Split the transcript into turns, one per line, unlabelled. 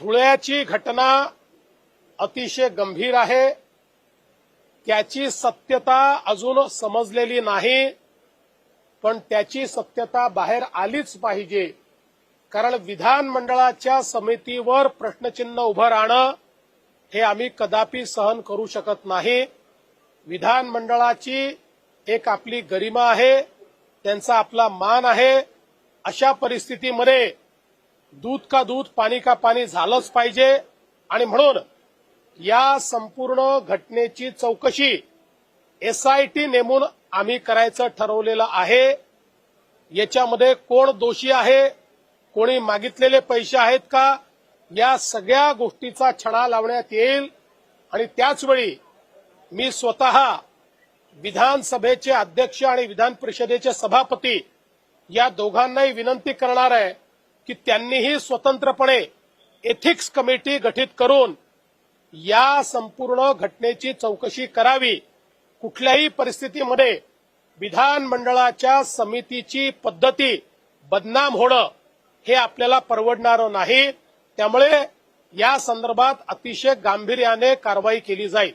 धुळ्याची घटना अतिशय गंभीर आहे। त्याची सत्यता अजून समजलेली नाही, पण त्याची सत्यता बाहेर आलीच पाहिजे। कारण विधानमंडळाच्या समितीवर प्रश्नचिन्ह उभं राहणं हे आम्ही कदापि सहन करू शकत नाही। विधानमंडळाची एक आपली गरिमा आहे, त्यांचा आपला मान आहे। अशा परिस्थितीमध्ये दूध का दूध पाणी का पाणी झालंच पाहिजे आणि म्हणून या संपूर्ण घटनेची चौकशी एसआयटी नेमून आम्ही करायचं ठरवलेलं आहे। याच्यामध्ये कोण दोषी आहे, कोणी मागितलेले पैसे आहेत का, या सगळ्या गोष्टीचा छडा लावण्यात येईल। आणि त्याचवेळी मी स्वतः विधानसभेचे अध्यक्ष आणि विधान परिषदेचे सभापती या दोघांनाही विनंती करणार आहे की त्यांनीही स्वतंत्रपणे एथिक्स कमिटी गठीत करून या संपूर्ण घटनेची चौकशी करावी। कुठल्याही परिस्थितीमध्ये विधानमंडळाच्या समितीची पद्धती बदनाम होणं हे आपल्याला परवडणार नाही। त्यामुळे या संदर्भात अतिशय गांभीर्याने कारवाई केली जाईल।